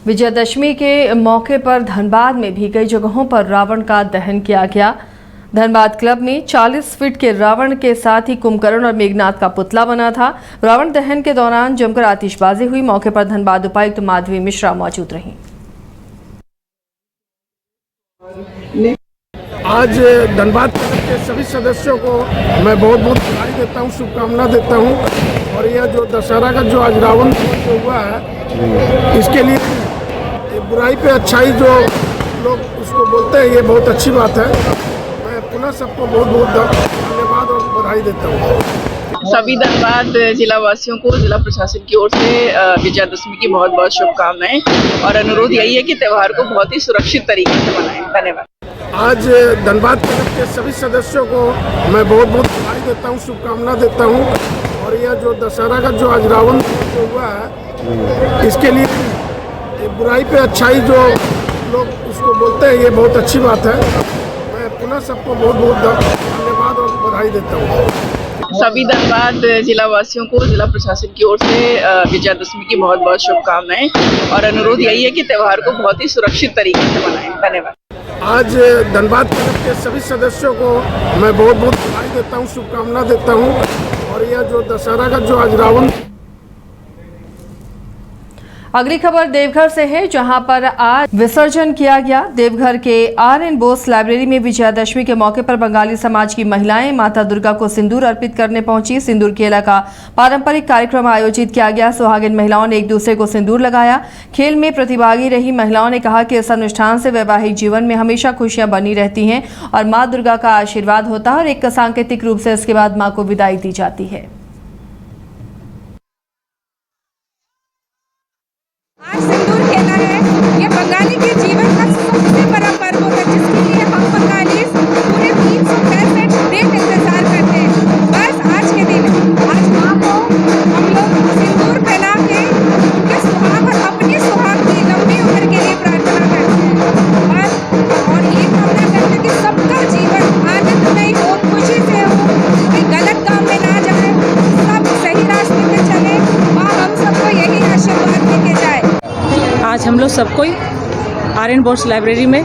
विजयादशमी के मौके पर धनबाद में भी कई जगहों पर रावण का दहन किया गया। धनबाद क्लब में 40 फीट के रावण के साथ ही कुंभकर्ण और मेघनाथ का पुतला बना था। रावण दहन के दौरान जमकर आतिशबाजी हुई। मौके पर धनबाद उपायुक्त माधवी मिश्रा मौजूद रहीं। आज धनबाद के सभी सदस्यों को मैं बहुत बहुत बधाई देता हूँ, शुभकामना देता हूँ। और यह जो दशहरा का जो आज रावण जो हुआ है, इसके लिए बुराई पे अच्छाई जो लोग उसको बोलते हैं, ये बहुत अच्छी बात है। मैं पुनः सबको बहुत बहुत धन्यवाद और बधाई देता हूँ। सभी धनबाद जिला वासियों को जिला प्रशासन की ओर से विजयादशमी की बहुत बहुत शुभकामनाएं और अनुरोध यही है कि त्यौहार को बहुत ही सुरक्षित तरीके से मनाएं। धन्यवाद। आज धनबाद के सभी सदस्यों को मैं बहुत बहुत बधाई देता हूँ, शुभकामना देता हूँ। और यह जो दशहरा का जो आज रावण जो हुआ है, इसके लिए बुराई पे अच्छाई जो लोग उसको बोलते हैं, ये बहुत अच्छी बात है। मैं पुनः सबको बहुत बहुत धन्यवाद और बधाई देता हूँ। सभी धनबाद जिला वासियों को जिला प्रशासन की ओर से विजयादशमी की बहुत बहुत शुभकामनाएं और अनुरोध यही है कि त्यौहार को बहुत ही सुरक्षित तरीके से मनाएं। धन्यवाद। आज धनबाद के सभी सदस्यों को मैं बहुत बहुत बधाई देता हूँ, शुभकामना देता हूँ। और यह जो दशहरा का जो आज रावण। अगली खबर देवघर से है, जहां पर आज विसर्जन किया गया। देवघर के आर.एन. बोस लाइब्रेरी में विजयादशमी के मौके पर बंगाली समाज की महिलाएं माता दुर्गा को सिंदूर अर्पित करने पहुंची। सिंदूर खेला का पारंपरिक कार्यक्रम आयोजित किया गया। सुहागिन महिलाओं ने एक दूसरे को सिंदूर लगाया। खेल में प्रतिभागी रही महिलाओं ने कहा कि इस अनुष्ठान से वैवाहिक जीवन में हमेशा खुशियां बनी रहती हैं और माँ दुर्गा का आशीर्वाद होता है और एक सांकेतिक रूप से इसके बाद माँ को विदाई दी जाती है। सिंदूर खेला है, ये बंगाली के जीवन का सबसे बड़ा पर्व होता है, जिसके लिए हम बंगाली पूरे 365 दिन इंतजार करते हैं। बस आज के दिन, आज माँ को हम लोग सिंदूर पहना के उनके सुहाग और अपनी सुहाग की लंबी उम्र के लिए प्रार्थना करते हैं और ये कामना करते हैं कि सबका जीवन आनंदमय हो, खुशी से हो, कोई गलत काम में ना जाए, सब सही रास्ते पे चले। माँ हम सबको यही आशीर्वाद देके जाए। आज हम लोग सबको आर.एन. बोस लाइब्रेरी में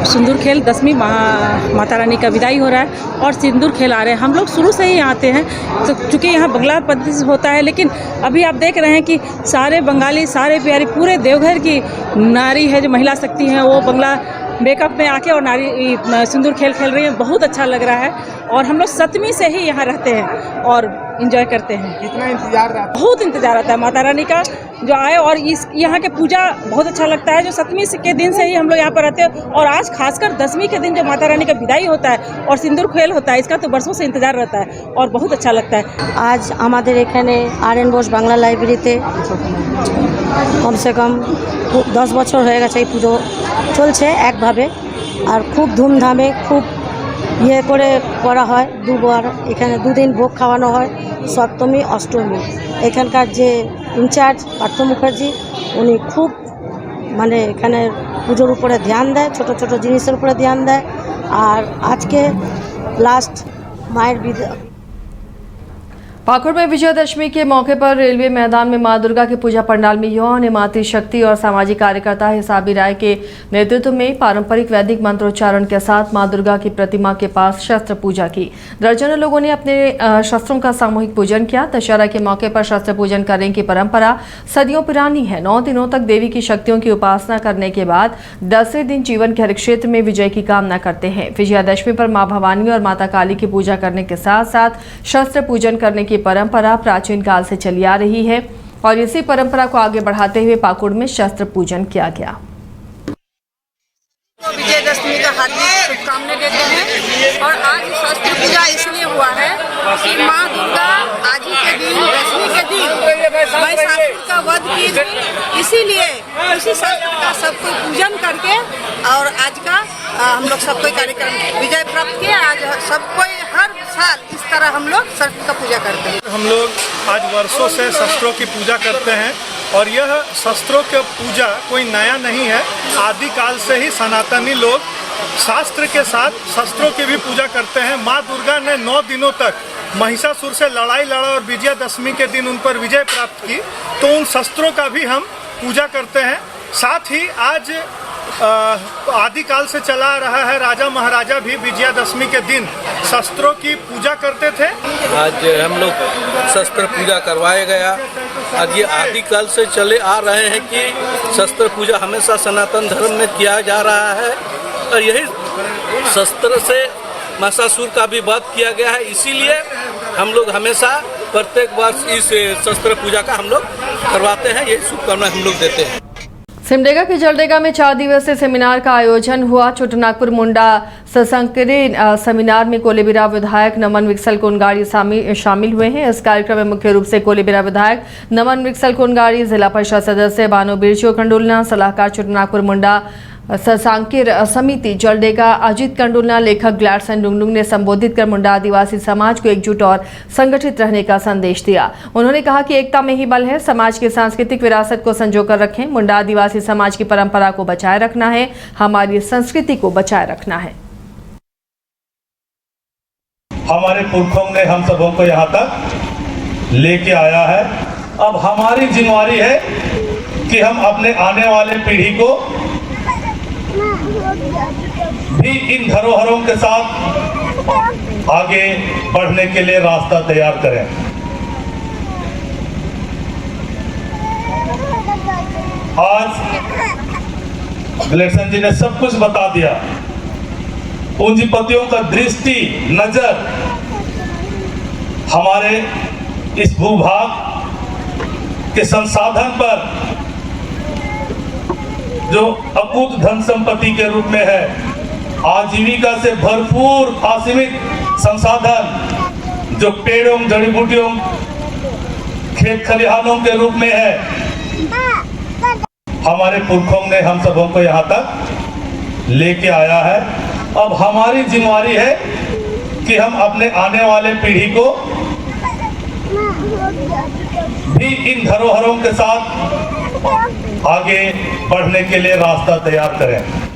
सिंदूर खेल 10वीं माता रानी का विदाई हो रहा है और सिंदूर खेल आ रहे हैं। हम लोग शुरू से ही आते हैं, तो चूँकि यहाँ बंगला पद्धति से होता है, लेकिन अभी आप देख रहे हैं कि सारे बंगाली, सारे प्यारी, पूरे देवघर की नारी है जो महिला शक्ति हैं, वो बंगला मेकअप में आके और नारी सिंदूर खेल खेल रही है। बहुत अच्छा लग रहा है और हम लोग 7वीं से ही यहाँ रहते हैं और इंजॉय करते हैं। कितना इंतजार रहा? बहुत इंतजार रहता है माता रानी का जो आए, और इस यहाँ के पूजा बहुत अच्छा लगता है। जो 7वीं के दिन से ही हम लोग यहाँ पर रहते हैं और आज खासकर 10वीं के दिन जो माता रानी का विदाई होता है और सिंदूर खेल होता है, इसका तो बरसों से इंतजार रहता है और बहुत अच्छा लगता है। आज हमारे एखाने आर.एन. बोस बांगला लाइब्रेरीते कम से कम 10 বছর হয়ে গেছে এই পুজো চলছে একভাবে, আর খুব ধুমধামে খুব করে করা হয়। দুবার এখানে 2 দিন ভোগ খাওয়ানো হয়, সপ্তমী অষ্টমী। এখানকার যে ইনচার্জ পার্থ মুখার্জি, উনি খুব মানে এখানে পুজোর উপরে ধ্যান দেয়, ছোট ছোট জিনিসের উপরে ধ্যান দেয়। আর আজকে লাস্ট মায়ের বিদায়। पाकुड़ में विजयादशमी के मौके पर रेलवे मैदान में मां दुर्गा के पूजा पंडाल में युवाओं ने मातृ शक्ति और सामाजिक कार्यकर्ता हिसाबी राय के नेतृत्व में पारंपरिक वैदिक मंत्रोच्चारण के साथ मां दुर्गा की प्रतिमा के पास शस्त्र पूजा की। दर्जनों लोगों ने अपने शस्त्रों का सामूहिक पूजन किया। दशहरा के मौके पर शस्त्र पूजन करने की परंपरा सदियों पुरानी है। 9 दिनों तक देवी की शक्तियों की उपासना करने के बाद 10वें दिन जीवन के हर क्षेत्र में विजय की कामना करते हैं। विजयादशमी पर मां भवानी और माता काली की पूजा करने के साथ साथ शस्त्र पूजन करने की परंपरा प्राचीन काल से चली आ रही है और इसी परंपरा को आगे बढ़ाते हुए पाकुड़ में शस्त्र पूजन किया गया। विजयादशमी का हार्दिक शुभकामनाएं देते हैं और आज शस्त्र पूजा इसलिए हुआ है कि माँ दुर्गा आज ही के दिन, दशमी के दिन महिषासुर का वध की, इसीलिए उसी शस्त्र का सबको पूजन करके और आज का हम लोग सबको कार्यक्रम विजय प्राप्त किया। आज सबको हर साल इस तरह हम लोग शस्त्र का पूजा करते हैं। हम लोग आज वर्षों से शस्त्रों की पूजा करते हैं और यह शस्त्रों की पूजा कोई नया नहीं है। आदिकाल से ही सनातनी लोग शास्त्र के साथ शस्त्रों की भी पूजा करते हैं। माँ दुर्गा ने 9 दिनों तक महिषासुर से लड़ाई लड़ा और विजयादशमी के दिन उन पर विजय प्राप्त की, तो उन शस्त्रों का भी हम पूजा करते हैं। साथ ही आज आदिकाल से चला आ रहा है, राजा महाराजा भी विजयादशमी के दिन शस्त्रों की पूजा करते थे। आज हम लोग शस्त्र पूजा करवाया गया। आज ये आदिकाल से चले आ रहे हैं कि शस्त्र पूजा हमेशा सनातन धर्म में किया जा रहा है और यही शस्त्र से महिषासुर का भी वध किया गया है। इसीलिए हम लोग हमेशा प्रत्येक वर्ष इस शस्त्र पूजा का हम लोग करवाते हैं। ये शुभकामनाएं हम लोग देते हैं। सिमडेगा के जलडेगा में 4 दिवसीय सेमिनार का आयोजन हुआ। छोटानागपुर मुंडा सशंकरी सेमिनार में कोलेबिरा विधायक नमन विकसल कोनगाड़ी शामिल हुए हैं। इस कार्यक्रम में मुख्य रूप से कोलेबिरा विधायक नमन विकसल कोनगाड़ी, जिला परिषद सदस्य बानो बिरजू कंडुलना, सलाहकार छोटानागपुर मुंडा सशंकर समिति जलडेगा अजीत कंडुलना, लेखक ग्लैडसन डुंगडुंग ने संबोधित कर मुंडा आदिवासी समाज को एकजुट और संगठित रहने का संदेश दिया। उन्होंने कहा कि एकता में ही बल है, समाज की सांस्कृतिक विरासत को संजोकर रखें। मुंडा आदिवासी समाज की परंपरा को बचाए रखना है, हमारी संस्कृति को बचाए रखना है। हमारे पुरखों ने हम सबों को यहाँ तक लेके आया है। अब हमारी जिम्मेदारी है कि हम अपने आने वाले पीढ़ी को भी इन धरोहरों के साथ आगे बढ़ने के लिए रास्ता तैयार करें। आज ग्लैडसन जी ने सब कुछ बता दिया। पूंजीपतियों का दृष्टि नजर हमारे इस भूभाग के संसाधन पर जो अकूत धन संपत्ति के रूप में है, आजीविका से भरपूर असीमित संसाधन जो पेड़ों, जड़ी बूटियों, खेत खलिहानों के रूप में है, हमारे पुरखों ने हम सबों को यहाँ तक लेके आया है। अब हमारी जिम्मेदारी है कि हम अपने आने वाले पीढ़ी को भी इन धरोहरों के साथ आगे बढ़ने के लिए रास्ता तैयार करें।